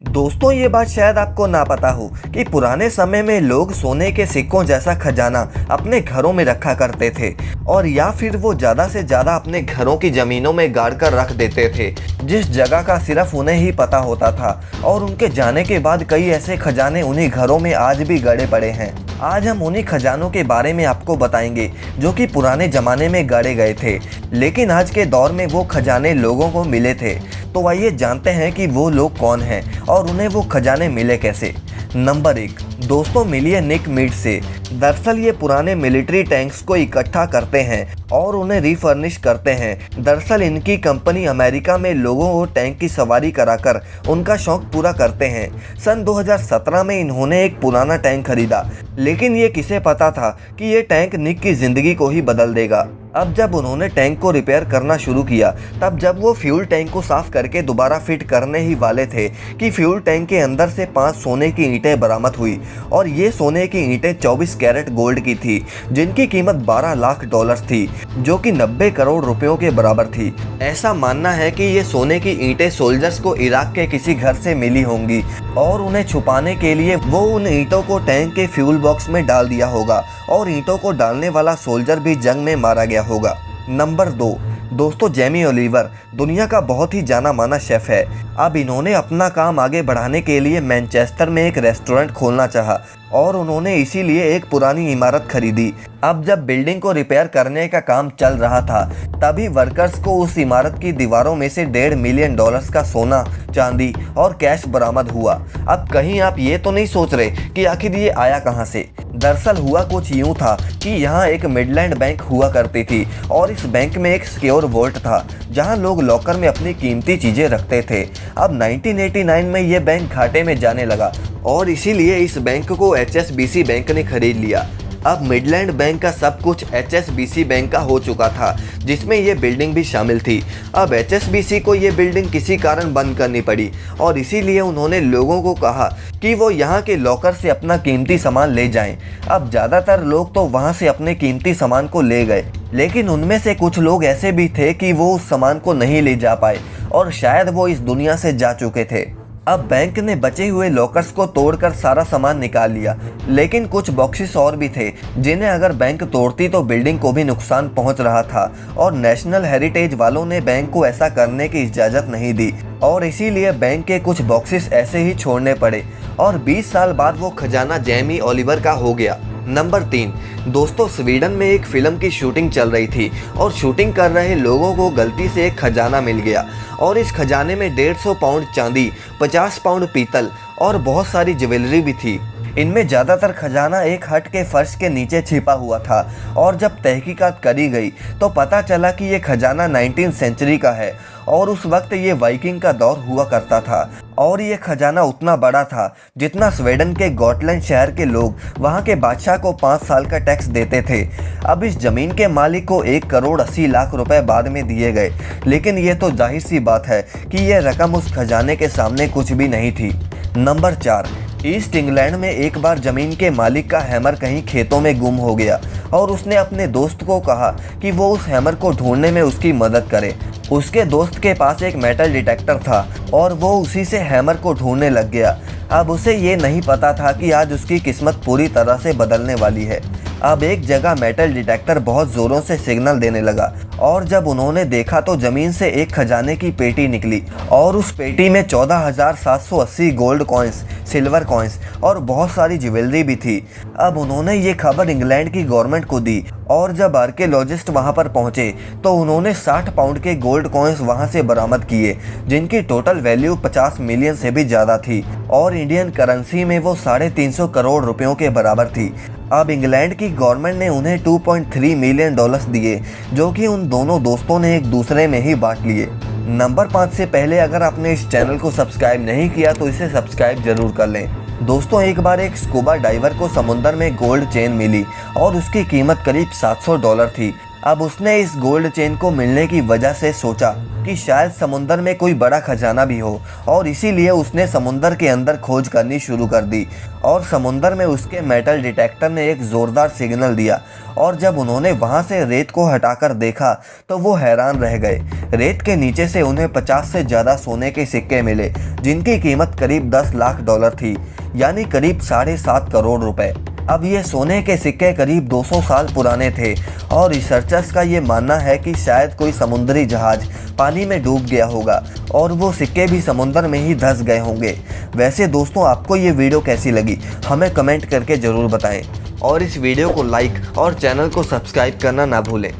दोस्तों, ये बात शायद आपको ना पता हो कि पुराने समय में लोग सोने के सिक्कों जैसा खजाना अपने घरों में रखा करते थे और या फिर वो ज़्यादा से ज़्यादा अपने घरों की ज़मीनों में गाड़ कर रख देते थे, जिस जगह का सिर्फ उन्हें ही पता होता था। और उनके जाने के बाद कई ऐसे खजाने उन्हीं घरों में आज भी गड़े पड़े हैं। आज हम उन्हीं खजानों के बारे में आपको बताएंगे जो कि पुराने ज़माने में गाड़े गए थे, लेकिन आज के दौर में वो खजाने लोगों को मिले थे। तो आइए जानते हैं कि वो लोग कौन हैं और उन्हें वो खजाने मिले कैसे। नंबर 1, दोस्तों, मिलिए निक मीड से। दरअसल ये पुराने मिलिट्री टैंक्स को इकट्ठा करते हैं और उन्हें रिफर्निश करते हैं। दरअसल इनकी कंपनी अमेरिका में लोगों को टैंक की सवारी कराकर उनका शौक पूरा करते हैं। सन 2017 में इन्होंने एक पुराना टैंक खरीदा, लेकिन ये किसे पता था कि ये टैंक निक की ज़िंदगी को ही बदल देगा। अब जब उन्होंने टैंक को रिपेयर करना शुरू किया, तब जब वो फ्यूल टैंक को साफ करके दोबारा फिट करने ही वाले थे कि फ्यूल टैंक के अंदर से 5 सोने की ईंटें बरामद हुई। और ये सोने की ईंटें 24 कैरेट गोल्ड की थी, जिनकी कीमत $12 लाख थी, जो कि 90 करोड़ रुपयों के बराबर थी। ऐसा मानना है कि ये सोने की ईंटें सोल्जर्स को इराक के किसी घर से मिली होंगी और उन्हें छुपाने के लिए वो उन ईंटों को टैंक के फ्यूल बॉक्स में डाल दिया होगा और ईंटों को डालने वाला सोल्जर भी जंग में मारा गया होगा। नंबर 2, दोस्तों, जेमी ओलिवर दुनिया का बहुत ही जाना माना शेफ है। अब इन्होंने अपना काम आगे बढ़ाने के लिए मैनचेस्टर में एक रेस्टोरेंट खोलना चाहा और उन्होंने इसीलिए एक पुरानी इमारत खरीदी। अब जब बिल्डिंग को रिपेयर करने का काम चल रहा था, तभी वर्कर्स को उस इमारत की दीवारों में से $1.5 मिलियन का सोना, चांदी और कैश बरामद हुआ। अब कहीं आप ये तो नहीं सोच रहे कि आखिर ये आया कहाँ से। दरअसल हुआ कुछ यूँ था कि यहाँ एक मिडलैंड बैंक हुआ करती थी और इस बैंक में एक सिक्योर वॉल्ट था जहाँ लोग लॉकर में अपनी कीमती चीज़ें रखते थे। अब 1989 में ये बैंक घाटे में जाने लगा और इसीलिए इस बैंक को HSBC बैंक ने खरीद लिया। अब मिडलैंड बैंक का सब कुछ HSBC बैंक का हो चुका था, जिसमें ये बिल्डिंग भी शामिल थी। अब HSBC को ये बिल्डिंग किसी कारण बंद करनी पड़ी और इसीलिए उन्होंने लोगों को कहा कि वो यहाँ के लॉकर से अपना कीमती सामान ले जाएं। अब ज़्यादातर लोग तो वहाँ से अपने कीमती सामान को ले गए, लेकिन उनमें से कुछ लोग ऐसे भी थे कि वो उस सामान को नहीं ले जा पाए और शायद वो इस दुनिया से जा चुके थे। अब बैंक ने बचे हुए लॉकर्स को तोड़कर सारा सामान निकाल लिया, लेकिन कुछ बॉक्सेस और भी थे जिन्हें अगर बैंक तोड़ती तो बिल्डिंग को भी नुकसान पहुंच रहा था और नेशनल हेरिटेज वालों ने बैंक को ऐसा करने की इजाज़त नहीं दी और इसीलिए बैंक के कुछ बॉक्सेस ऐसे ही छोड़ने पड़े और 20 साल बाद वो खजाना जेमी ओलिवर का हो गया। नंबर 3, दोस्तों, स्वीडन में एक फिल्म की शूटिंग चल रही थी और शूटिंग कर रहे लोगों को गलती से एक खजाना मिल गया और इस खजाने में 150 पाउंड चांदी, 50 पाउंड पीतल और बहुत सारी ज्वेलरी भी थी। इनमें ज़्यादातर खजाना एक हट के फर्श के नीचे छिपा हुआ था और जब तहकीकात करी गई तो पता चला कि ये खजाना 19वीं सेंचुरी का है और उस वक्त ये वाइकिंग का दौर हुआ करता था और ये खजाना उतना बड़ा था जितना स्वीडन के गॉटलैंड शहर के लोग वहाँ के बादशाह को 5 साल का टैक्स देते थे। अब इस ज़मीन के मालिक को 1,80,00,000 रुपए बाद में दिए गए, लेकिन ये तो जाहिर सी बात है कि ये रकम उस खजाने के सामने कुछ भी नहीं थी। नंबर 4, ईस्ट इंग्लैंड में एक बार ज़मीन के मालिक का हैमर कहीं खेतों में गुम हो गया और उसने अपने दोस्त को कहा कि वो उस हैमर को ढूंढने में उसकी मदद करे। उसके दोस्त के पास एक मेटल डिटेक्टर था और वो उसी से हैमर को ढूंढने लग गया। अब उसे ये नहीं पता था कि आज उसकी किस्मत पूरी तरह से बदलने वाली है। अब एक जगह मेटल डिटेक्टर बहुत ज़ोरों से सिग्नल देने लगा और जब उन्होंने देखा तो ज़मीन से एक खजाने की पेटी निकली और उस पेटी में 14,780 गोल्ड कॉइन्स, सिल्वर कॉइन्स और बहुत सारी ज्वेलरी भी थी। अब उन्होंने ये खबर इंग्लैंड की गवर्नमेंट को दी और जब आर्कियोलॉजिस्ट वहां पर पहुंचे तो उन्होंने 60 पाउंड के गोल्ड कॉइन्स वहां से बरामद किए, जिनकी टोटल वैल्यू 50 मिलियन से भी ज़्यादा थी और इंडियन करेंसी में वो 350 करोड़ रुपयों के बराबर थी। अब इंग्लैंड की गवर्नमेंट ने उन्हें $2.3 मिलियन दिए, जो कि उन दोनों दोस्तों ने एक दूसरे में ही बांट लिए। नंबर 5 से पहले अगर आपने इस चैनल को सब्सक्राइब नहीं किया तो इसे सब्सक्राइब जरूर कर लें। दोस्तों, एक बार एक स्कूबा डाइवर को समुद्र में गोल्ड चेन मिली और उसकी कीमत करीब $700 थी। अब उसने इस गोल्ड चेन को मिलने की वजह से सोचा कि शायद समुंदर में कोई बड़ा खजाना भी हो, और इसीलिए उसने समुंदर के अंदर खोज करनी शुरू कर दी। और समुंदर में उसके मेटल डिटेक्टर ने एक ज़ोरदार सिग्नल दिया, और जब उन्होंने वहां से रेत को हटाकर देखा तो वो हैरान रह गए। रेत के नीचे से उन्हें 50 से ज़्यादा सोने के सिक्के मिले, जिनकी कीमत करीब 10 लाख डॉलर थी, यानी करीब 7.5 करोड़ रुपए। अब ये सोने के सिक्के करीब 200 साल पुराने थे, और रिसर्चर्स का ये मानना है कि शायद कोई समुद्री जहाज पानी में डूब गया होगा और वो सिक्के भी समुद्र में ही धंस गए होंगे। वैसे दोस्तों, आपको ये वीडियो कैसी लगी हमें कमेंट करके ज़रूर बताएं, और इस वीडियो को लाइक और चैनल को सब्सक्राइब करना ना भूलें।